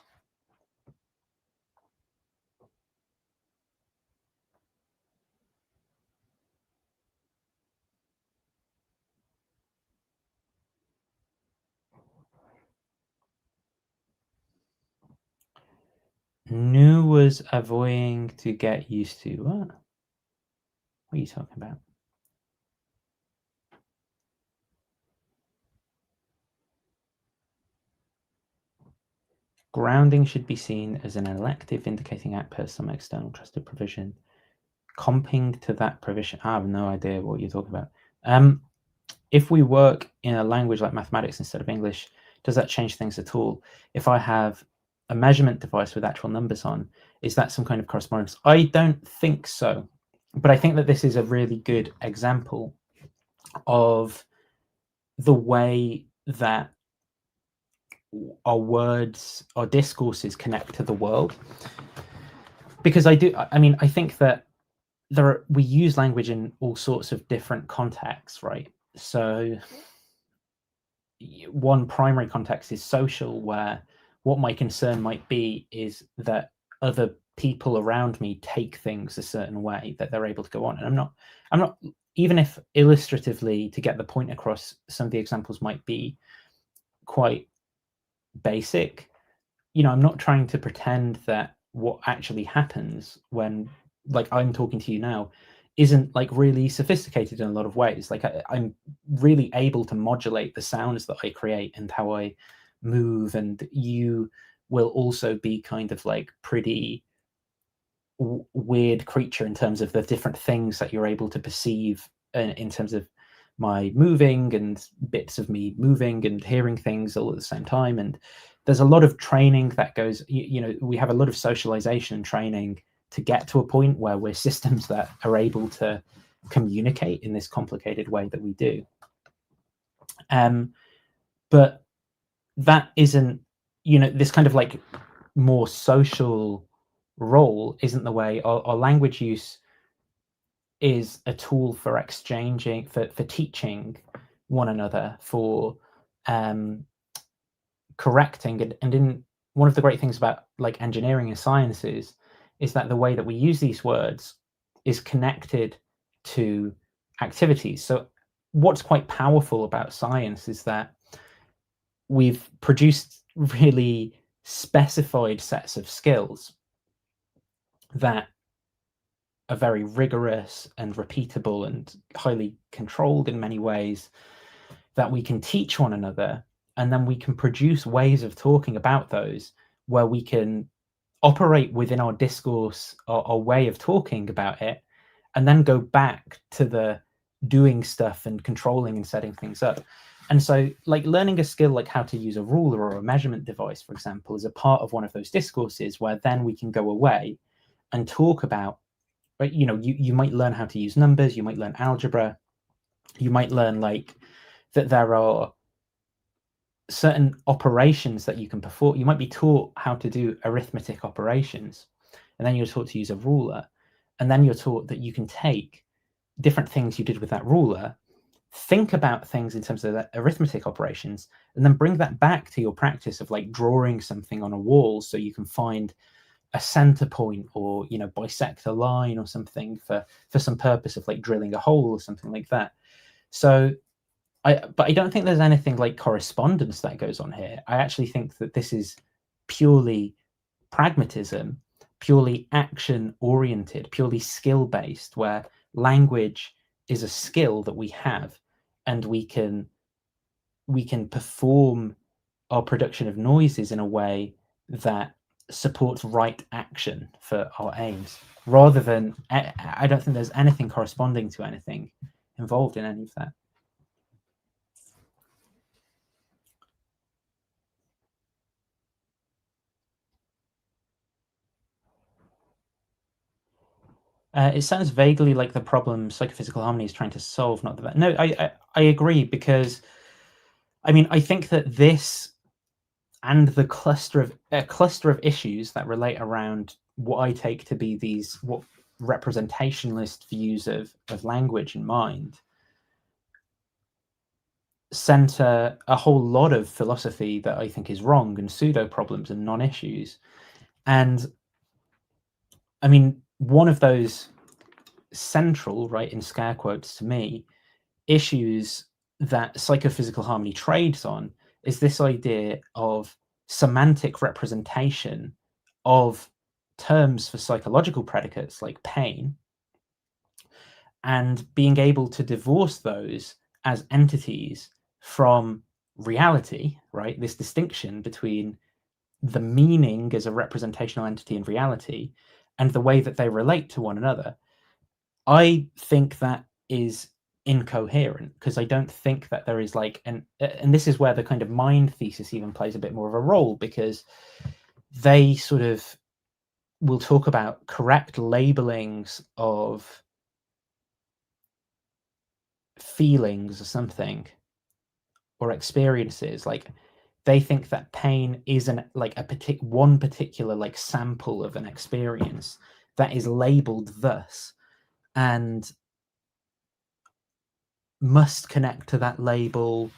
Nu was avoiding to get used to. What are you talking about? Grounding should be seen as an elective indicating act per some external trusted provision. Comping to that provision. I have no idea what you're talking about. If we work in a language like mathematics instead of English, does that change things at all? If I have a measurement device with actual numbers on, is that some kind of correspondence? I don't think so. But I think that this is a really good example of the way that our words, our discourses connect to the world. Because I think that we use language in all sorts of different contexts, right? So one primary context is social, where what my concern might be is that other people around me take things a certain way that they're able to go on. And I'm not even if illustratively, to get the point across, some of the examples might be quite basic. I'm not trying to pretend that what actually happens when, like, I'm talking to you now isn't like really sophisticated in a lot of ways. Like I'm really able to modulate the sounds that I create and how I move, and you will also be kind of like pretty weird creature in terms of the different things that you're able to perceive in terms of my moving and bits of me moving and hearing things all at the same time. And there's a lot of training that goes, we have a lot of socialization and training to get to a point where we're systems that are able to communicate in this complicated way that we do. But that isn't, this kind of like more social role isn't the way. Our language use is a tool for exchanging, for teaching one another, for correcting. And in one of the great things about like engineering and sciences is that the way that we use these words is connected to activities. So what's quite powerful about science is that we've produced really specified sets of skills that are very rigorous and repeatable and highly controlled in many ways, that we can teach one another, and then we can produce ways of talking about those where we can operate within our discourse, our way of talking about it, and then go back to the doing stuff and controlling and setting things up. And so like learning a skill like how to use a ruler or a measurement device, for example, is a part of one of those discourses where then we can go away and talk about, right? You might learn how to use numbers, you might learn algebra, you might learn like that there are certain operations that you can perform. You might be taught how to do arithmetic operations, and then you're taught to use a ruler, and then you're taught that you can take different things you did with that ruler, think about things in terms of the arithmetic operations, and then bring that back to your practice of like drawing something on a wall so you can find a center point, or bisect a line or something for some purpose of like drilling a hole or something like that. So but I don't think there's anything like correspondence that goes on here. I actually think that this is purely pragmatism, purely action oriented, purely skill based, where language is a skill that we have, and we can perform our production of noises in a way that supports right action for our aims, rather than, I don't think there's anything corresponding to anything involved in any of that. It sounds vaguely like the problem psychophysical harmony is trying to solve, not the. No, I agree, because I mean I think that this and the cluster of issues that relate around what I take to be these what representationalist views of language and mind center a whole lot of philosophy that I think is wrong, and pseudo problems and non-issues. And I mean, one of those central, right, in scare quotes to me, issues that psychophysical harmony trades on is this idea of semantic representation of terms for psychological predicates like pain, and being able to divorce those as entities from reality, right? This distinction between the meaning as a representational entity in reality and the way that they relate to one another. I think that is incoherent, because I don't think that there is like and this is where the kind of mind thesis even plays a bit more of a role, because they sort of will talk about correct labelings of feelings or something, or experiences. Like they think that pain is one particular like sample of an experience that is labeled thus, and must connect to that label,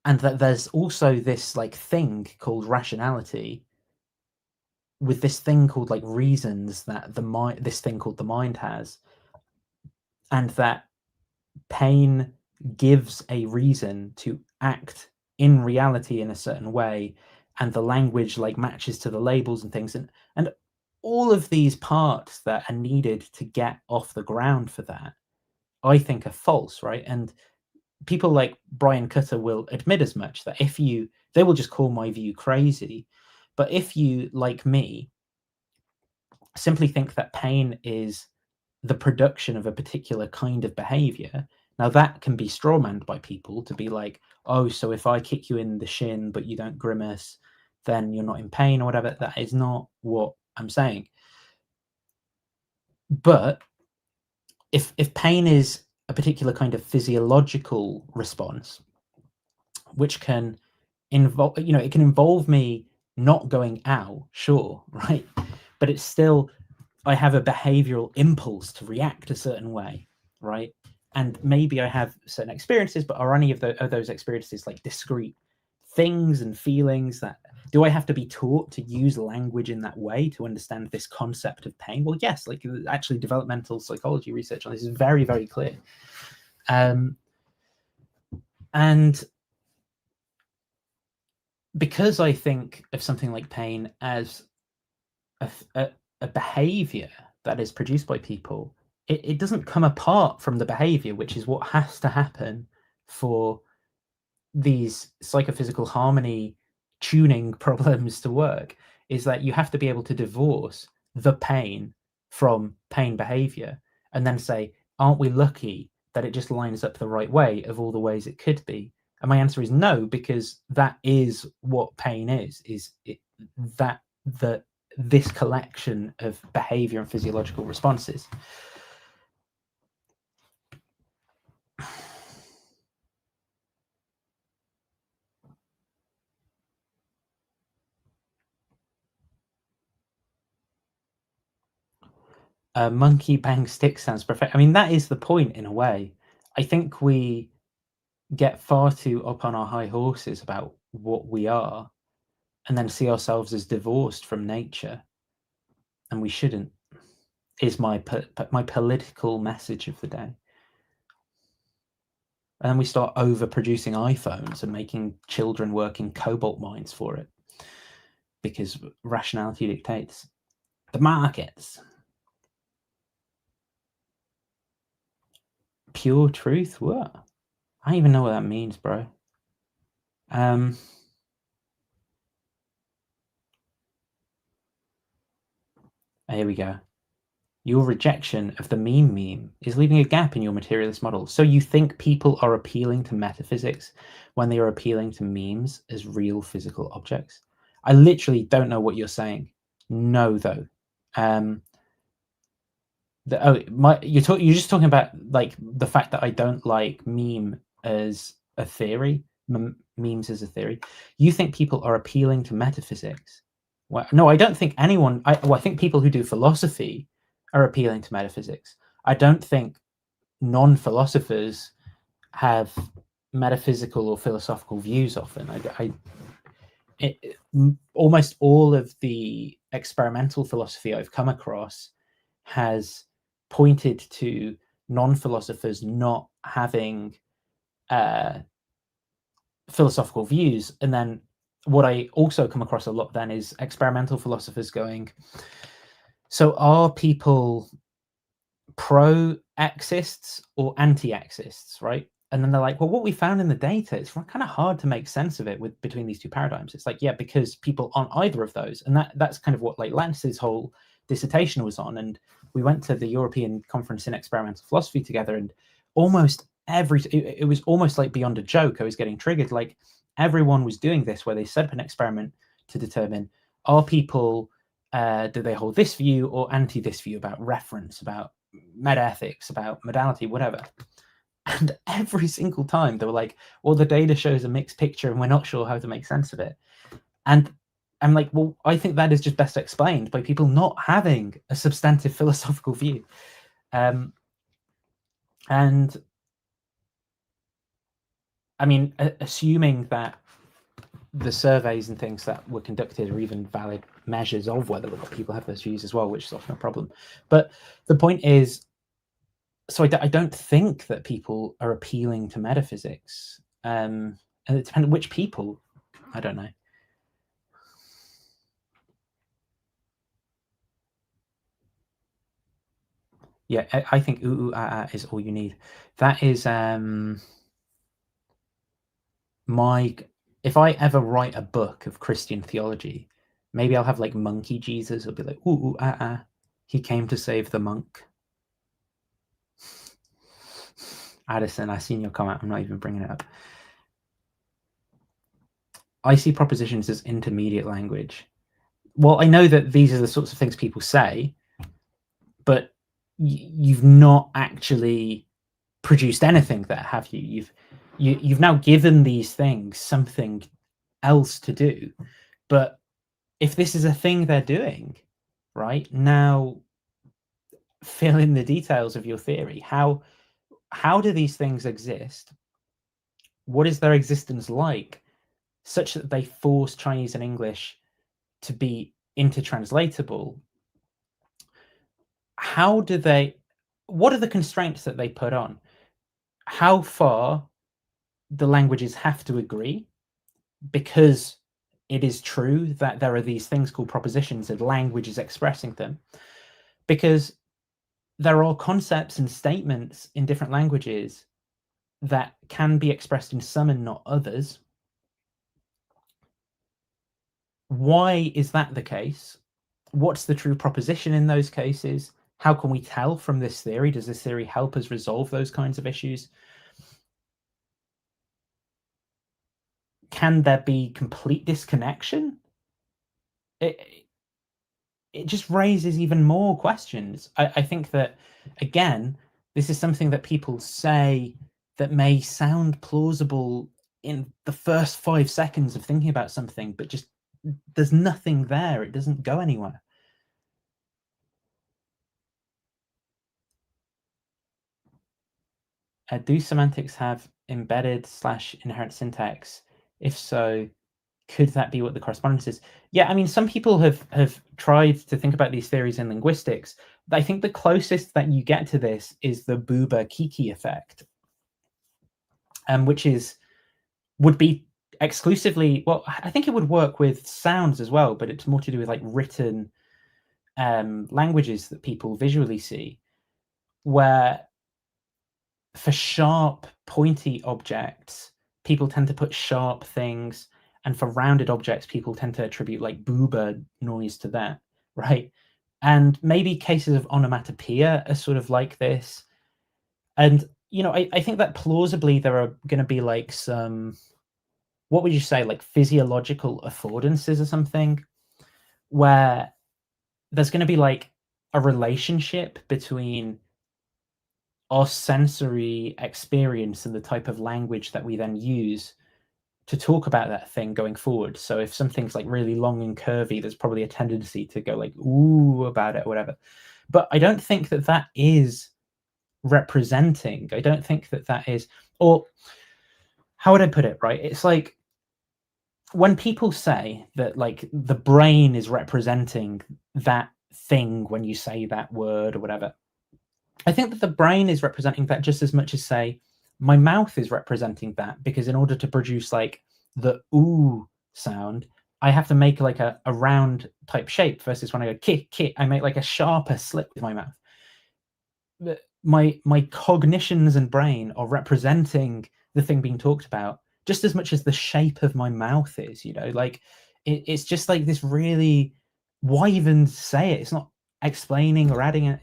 and that there's also this like thing called rationality with this thing called like reasons that this thing called the mind has, and that pain gives a reason to act in reality in a certain way, and the language like matches to the labels and things, and all of these parts that are needed to get off the ground for that, I think are false, right? And people like Brian Cutter will admit as much, that they will just call my view crazy, but if you, like me, simply think that pain is the production of a particular kind of behavior, now that can be strawmanned by people to be like, oh, so if I kick you in the shin but you don't grimace, then you're not in pain or whatever. That is not what I'm saying. But if pain is a particular kind of physiological response, which can involve, it can involve me not going ow, sure, right? But it's still, I have a behavioral impulse to react a certain way, right? And maybe I have certain experiences, but are any of those experiences like discrete things and feelings? That do I have to be taught to use language in that way to understand this concept of pain? Well, yes, like actually developmental psychology research on this is very, very clear. And because I think of something like pain as a behavior that is produced by people, it doesn't come apart from the behavior, which is what has to happen for these psychophysical harmony tuning problems to work, is that you have to be able to divorce the pain from pain behavior and then say, aren't we lucky that it just lines up the right way of all the ways it could be? And my answer is no, because that is what pain is this collection of behavior and physiological responses. Monkey bang stick sounds perfect. I mean, that is the point in a way. I think we get far too up on our high horses about what we are and then see ourselves as divorced from nature, and we shouldn't, is my political message of the day. And then we start overproducing iPhones and making children work in cobalt mines for it because rationality dictates. The markets. Pure truth? What? I don't even know what that means, bro. Here we go. Your rejection of the meme is leaving a gap in your materialist model. So you think people are appealing to metaphysics when they are appealing to memes as real physical objects? I literally don't know what you're saying. No, though. You're just talking about like the fact that I don't like meme as a theory, memes as a theory. You think people are appealing to metaphysics? Well, no, I don't think anyone. I think people who do philosophy are appealing to metaphysics. I don't think non-philosophers have metaphysical or philosophical views often. Almost all of the experimental philosophy I've come across has pointed to non-philosophers not having philosophical views. And then what I also come across a lot then is experimental philosophers going, so are people pro-axists or anti-axists, right? And then they're like, well, what we found in the data, it's kind of hard to make sense of it between these two paradigms. It's like, yeah, because people aren't either of those. And that's kind of what like Lance's whole dissertation was on. And we went to the European Conference in Experimental Philosophy together, and almost it was almost like beyond a joke. I was getting triggered. Like everyone was doing this, where they set up an experiment to determine, are people, do they hold this view or anti this view about reference, about metaethics, about modality, whatever. And every single time they were like, well, the data shows a mixed picture and we're not sure how to make sense of it. And I'm like, well, I think that is just best explained by people not having a substantive philosophical view. And I mean, assuming that the surveys and things that were conducted are even valid measures of whether or not people have those views as well, which is often a problem. But the point is, so I don't think that people are appealing to metaphysics. And it depends which people. I don't know. Yeah, I think ooh, ooh, ah, ah is all you need. That is my. If I ever write a book of Christian theology, maybe I'll have like Monkey Jesus. It'll be like ooh, ooh, ah, ah. He came to save the monk. Addison, I seen your comment. I'm not even bringing it up. I see propositions as intermediate language. Well, I know that these are the sorts of things people say, but you've not actually produced anything there, have you? You've now given these things something else to do. But if this is a thing they're doing, right now, fill in the details of your theory. How do these things exist? What is their existence like, such that they force Chinese and English to be intertranslatable? How do they? What are the constraints that they put on? How far the languages have to agree, because it is true that there are these things called propositions and languages expressing them, because there are concepts and statements in different languages that can be expressed in some and not others. Why is that the case? What's the true proposition in those cases? How can we tell from this theory? Does this theory help us resolve those kinds of issues? Can there be complete disconnection? It just raises even more questions. I think that, again, this is something that people say that may sound plausible in the first 5 seconds of thinking about something, but just there's nothing there. It doesn't go anywhere. Do semantics have embedded / inherent syntax? If so, could that be what the correspondence is? Yeah, I mean, some people have tried to think about these theories in linguistics. I think the closest that you get to this is the Buber-Kiki effect, which would be exclusively, well, I think it would work with sounds as well, but it's more to do with like written languages that people visually see, where for sharp, pointy objects, people tend to put sharp things, and for rounded objects, people tend to attribute like Buber noise to that, right? And maybe cases of onomatopoeia are sort of like this. And I think that plausibly there are going to be like some, what would you say, like physiological affordances or something, where there's going to be like a relationship between our sensory experience and the type of language that we then use to talk about that thing going forward. So if something's like really long and curvy, there's probably a tendency to go like ooh about it or whatever. But I don't think that that is representing. I don't think that that is, or how would I put it, right? It's like when people say that like the brain is representing that thing when you say that word or whatever, I think that the brain is representing that just as much as, say, my mouth is representing that, because in order to produce like the ooh sound, I have to make like a round type shape, versus when I go kit kit, I make like a sharper slit with my mouth. My cognitions and brain are representing the thing being talked about just as much as the shape of my mouth is, like it's just like this really, why even say it? It's not explaining or adding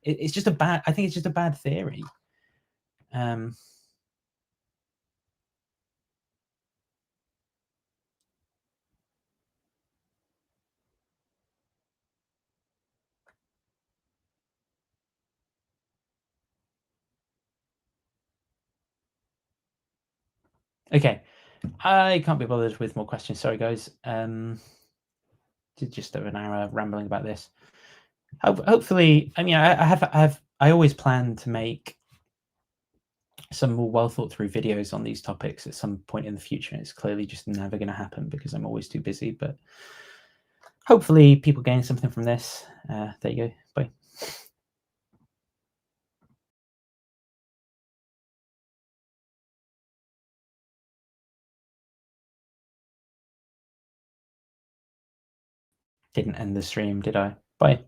it's just a bad, I think it's just a bad theory. Okay, I can't be bothered with more questions. Sorry, guys. Did just over an hour rambling about this. Hopefully, I mean, I always plan to make some more well thought through videos on these topics at some point in the future. It's clearly just never going to happen because I'm always too busy. But hopefully, people gain something from this. There you go. Bye. Didn't end the stream, did I? Bye.